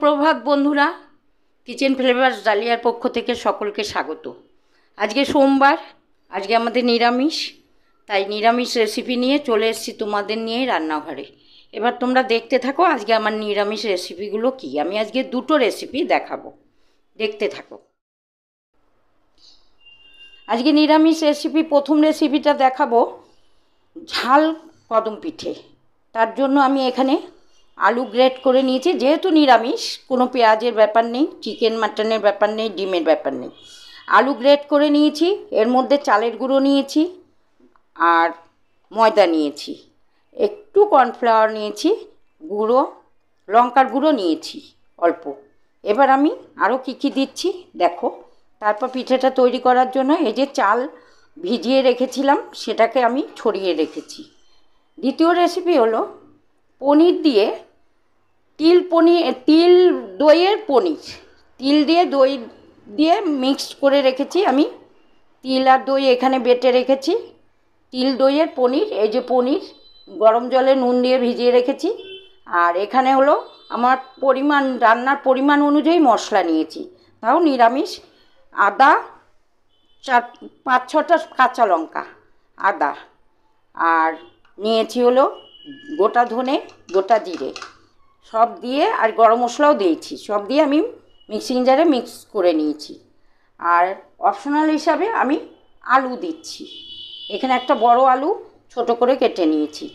সুপ্রভাত বন্ধুরা, kitchen flavours ডালিয়ার পক্ষ থেকে সকলকে স্বাগত। আজকে সোমবার, আজকে আমাদের নিরামিষ, তাই নিরামিষ রেসিপি নিয়ে চলে এসেছি তোমাদের নিয়ে রান্নাঘরে। এবার তোমরা দেখতে থাকো আজকে আমার নিরামিষ রেসিপিগুলো কি। আমি আজকে দুটো রেসিপি দেখাবো, দেখতে থাকো। আজকে নিরামিষ রেসিপি, প্রথম রেসিপিটা দেখাবো ঝাল কদম পিঠে। তার জন্য আমি এখানে আলু গ্রেট করে নিয়েছি, যেহেতু নিরামিষ কোনো পেঁয়াজের ব্যাপার নেই, চিকেন মাটনের ব্যাপার নেই, ডিমের ব্যাপার নেই। আলু গ্রেট করে নিয়েছি, এর মধ্যে চালের গুঁড়ো নিয়েছি আর ময়দা নিয়েছি, একটু কর্নফ্লাওয়ার নিয়েছি, গুঁড়ো লঙ্কার গুঁড়ো নিয়েছি অল্প। এবার আমি আরও কী দিচ্ছি দেখো। তারপর পিঠেটা তৈরি করার জন্য এই যে চাল ভিজিয়ে রেখেছিলাম সেটাকে আমি ছড়িয়ে রেখেছি। দ্বিতীয় রেসিপি হলো পনির দিয়ে তিল দইয়ের পনির। তিল দিয়ে দই দিয়ে মিক্সড করে রেখেছি আমি, তিল আর দই এখানে বেটে রেখেছি। তিল দইয়ের পনির, এই যে পনির গরম জলে নুন দিয়ে ভিজিয়ে রেখেছি। আর এখানে হলো আমার রান্নার পরিমাণ অনুযায়ী মশলা নিয়েছি, তাও নিরামিষ। আদা 5-6টা কাঁচা লঙ্কা, আদা, আর নিয়েছি হলো গোটা ধনে, গোটা জিরে, সব দিয়ে, আর গরম মশলাও দিয়েছি, সব দিয়ে আমি মিক্সিং জারে মিক্স করে নিয়েছি। আর অপশনাল হিসাবে আমি আলু দিচ্ছি, এখানে একটা বড় আলু ছোট করে কেটে নিয়েছি।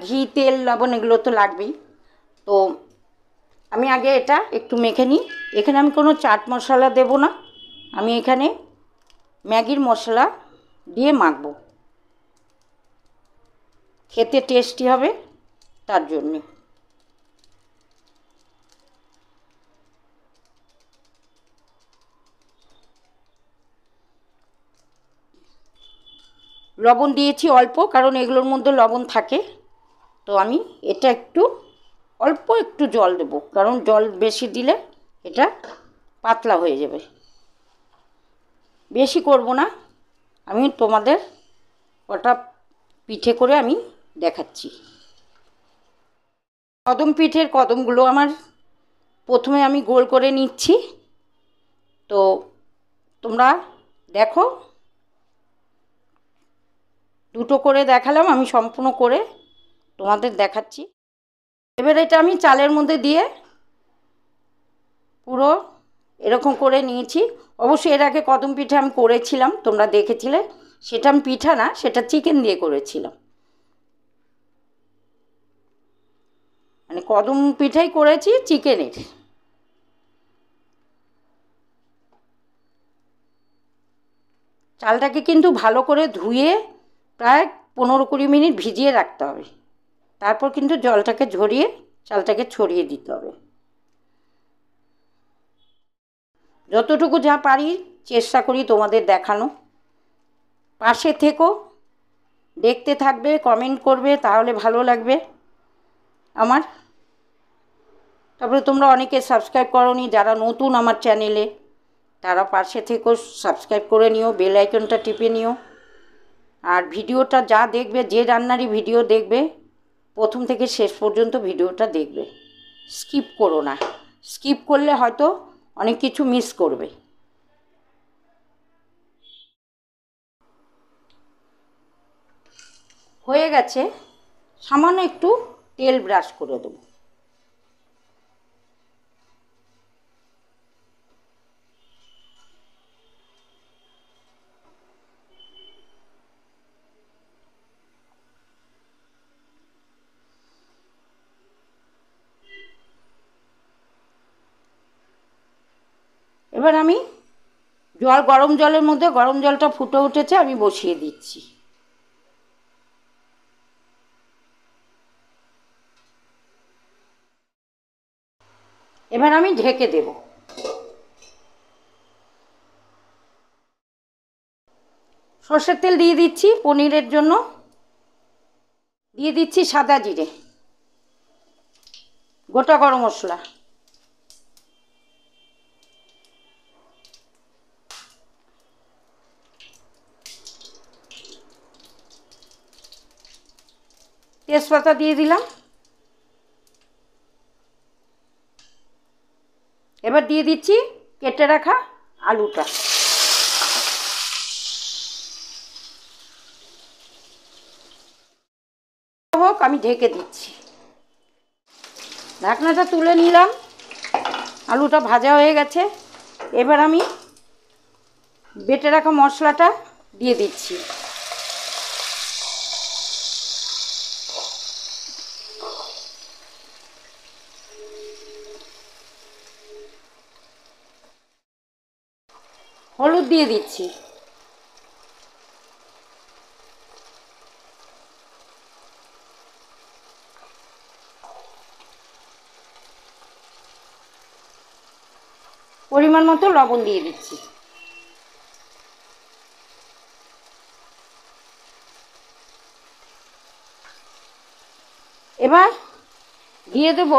ঘি, তেল, লবণ এগুলো তো লাগবেই। তো আমি আগে এটা একটু মেখে নিই। এখানে আমি কোনো চাট মশলা দেব না, আমি এখানে ম্যাগির মশলা দিয়ে মাখবো, খেতে টেস্টি হবে তার জন্যে। লবণ দিয়েছি অল্প, কারণ এগুলোর মধ্যে লবণ থাকে। তো আমি এটা অল্প একটু জল দেব, কারণ জল বেশি দিলে এটা পাতলা হয়ে যাবে। বেশি করব না, আমি তোমাদের কটা পিঠে করে আমি দেখাচ্ছি। কদম পিঠের কদমগুলো আমার প্রথমে আমি গোল করে নিচ্ছি। তো তোমরা দেখো, দুটো করে দেখালাম, আমি সম্পূর্ণ করে তোমাদের দেখাচ্ছি। এবার এটা আমি চালের মধ্যে দিয়ে পুরো এরকম করে নিয়েছি। অবশ্যই এর আগে কদম পিঠে আমি করেছিলাম, তোমরা দেখেছিলে। সেটা আমি পিঠা না, সেটা চিকেন দিয়ে করেছিলাম, মানে কদম পিঠাই করেছি চিকেনের। চালটাকে কিন্তু ভালো করে ধুয়ে প্রায় 15-20 মিনিট ভিজিয়ে রাখতে হবে, তারপর কিন্তু জলটাকে ঝরিয়ে চালটাকে ছড়িয়ে দিতে হবে। যতটুকু যা পারি চেষ্টা করি তোমাদের দেখানো। পাশে থেকো, দেখতে থাকবে, কমেন্ট করবে, তাহলে ভালো লাগবে আমার। তারপরে তোমরা অনেকে সাবস্ক্রাইব করোনি, যারা নতুন আমার চ্যানেলে, তারা পাশে থেকো, সাবস্ক্রাইব করে নিও, বেল আইকনটা টিপে নিও। আর ভিডিওটা যা দেখবে, যে রান্নারই ভিডিও দেখবে, প্রথম থেকে শেষ পর্যন্ত ভিডিওটা দেখবে, স্কিপ করো না। স্কিপ করলে হয়তো অনেক কিছু মিস করবে। হয়ে গেছে, সামান্য একটু তেল ব্রাশ করে দেবো। এবার আমি গরম জলের মধ্যে, গরম জলটা ফুটে উঠেছে, আমি বসিয়ে দিচ্ছি। এবার আমি ঢেকে দেব। সর্ষের তেল দিয়ে দিচ্ছি পনিরের জন্য, দিয়ে দিচ্ছি সাদা জিরে, গোটা গরম মশলা, তেজপাতা দিয়ে দিলাম, এবার দিয়ে দিচ্ছি কেটে রাখা আলুটা। হোক, আমি ঢেকে দিচ্ছি। ঢাকনাটা তুলে নিলাম, আলুটা ভাজা হয়ে গেছে। এবার আমি বেটে রাখা মশলাটা দিয়ে দিচ্ছি। হলুদ দিয়ে দিচ্ছি। পরিমাণ মতো লবণ দিয়ে দিচ্ছি। এবার দিয়ে দেব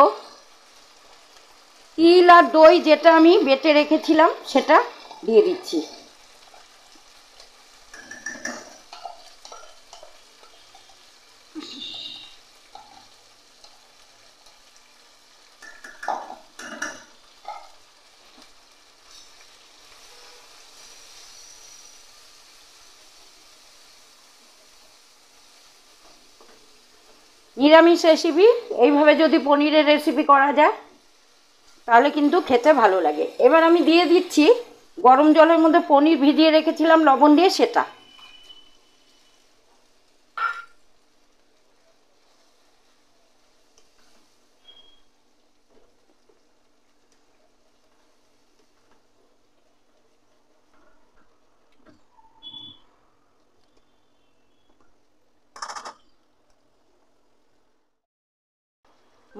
তিল আর দই, যেটা আমি বেটে রেখেছিলাম সেটা দিয়ে দিচ্ছি। নিরামিষ রেসিপি এইভাবে যদি পনিরের রেসিপি করা যায় তাহলে কিন্তু খেতে ভালো লাগে। এবার আমি দিয়ে দিচ্ছি গরম জলের মধ্যে পনির ভিজিয়ে রেখেছিলাম লবণ দিয়ে, সেটা।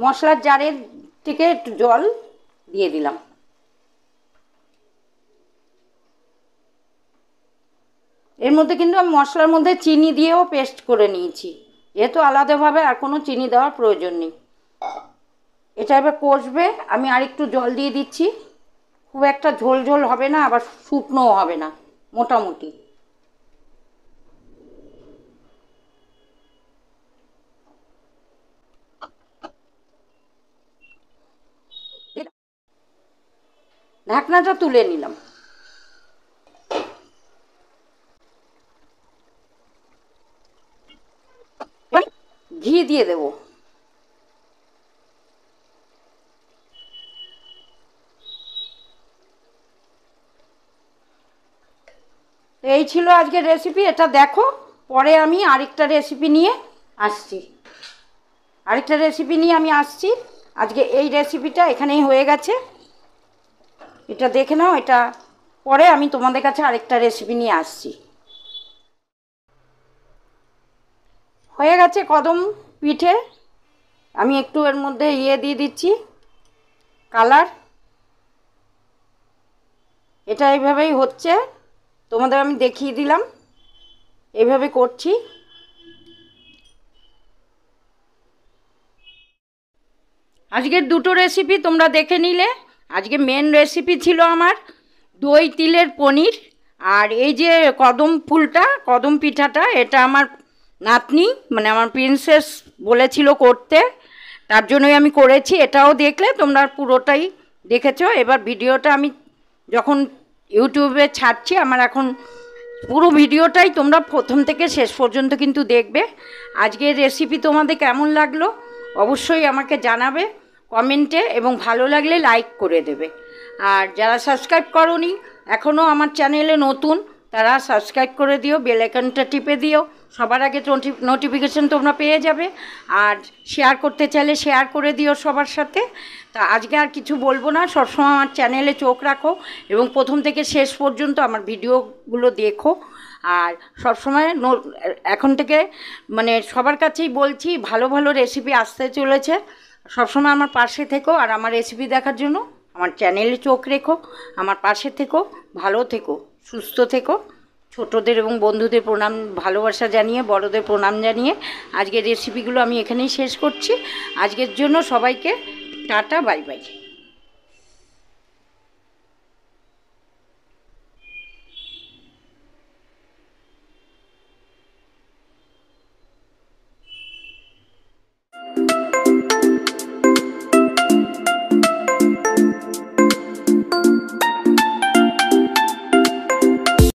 মশলার জারের থেকে একটু জল দিয়ে দিলাম। এর মধ্যে কিন্তু আমি মশলার মধ্যে চিনি দিয়েও পেস্ট করে নিয়েছি, যেহেতু আলাদাভাবে আর কোনো চিনি দেওয়ার প্রয়োজন নেই। এটা এবার কষবে, আমি আরেকটু জল দিয়ে দিচ্ছি। খুব একটা ঝোল ঝোল হবে না, আবার শুকনোও হবে না, মোটামুটি। ঢাকনাটা তুলে নিলাম। ঘি দিয়ে দেব। এই ছিল আজকের রেসিপি। এটা দেখো, পরে আমি আরেকটা রেসিপি নিয়ে আসছি। আজকে এই রেসিপিটা এখানেই হয়ে গেছে, এটা দেখে নাও। এটা পরে আমি তোমাদের কাছে আরেকটা রেসিপি নিয়ে আসছি। হয়ে গেছে কদম পিঠে। আমি একটু এর মধ্যে দিয়ে দিচ্ছি কালার। এটা এইভাবেই হচ্ছে, তোমাদের আমি দেখিয়ে দিলাম, এইভাবে করছি। আজকের দুটো রেসিপি তোমরা দেখে নিলে। আজকে মেন রেসিপি ছিল আমার দই তিলের পনির, আর এই যে কদম পিঠাটা, এটা আমার নাতনি মানে আমার প্রিন্সেস বলেছিল করতে, তার জন্যই আমি করেছি। এটাও দেখলে তোমরা পুরোটাই দেখেছো। এবার ভিডিওটা আমি যখন ইউটিউবে ছাড়ছি, আমার এখন পুরো ভিডিওটাই তোমরা প্রথম থেকে শেষ পর্যন্ত কিন্তু দেখবে। আজকের রেসিপি তোমাদের কেমন লাগলো অবশ্যই আমাকে জানাবে কমেন্টে, এবং ভালো লাগলে লাইক করে দেবে। আর যারা সাবস্ক্রাইব করোনি, এখনও আমার চ্যানেলে নতুন, তারা সাবস্ক্রাইব করে দিও, বেল আইকনটা টিপে দিও, সবার আগে নোটিফিকেশান তোমরা পেয়ে যাবে। আর শেয়ার করতে চাইলে শেয়ার করে দিও সবার সাথে। তা আজকে আর কিছু বলবো না, সবসময় আমার চ্যানেলে চোখ রাখো এবং প্রথম থেকে শেষ পর্যন্ত আমার ভিডিওগুলো দেখো। আর সবসময় এখন থেকে মানে সবার কাছেই বলছি, ভালো ভালো রেসিপি আসতে চলেছে। সবসময় আমার পাশে থেকো, আর আমার রেসিপি দেখার জন্য আমার চ্যানেলে চোখ রেখো, আমার পাশে থেকো, ভালো থেকো, সুস্থ থেকো। ছোটদের এবং বন্ধুদের প্রণাম ভালোবাসা জানিয়ে, বড়দের প্রণাম জানিয়ে আজকের রেসিপিগুলো আমি এখানেই শেষ করছি। আজকের জন্য সবাইকে টাটা, বাই বাই।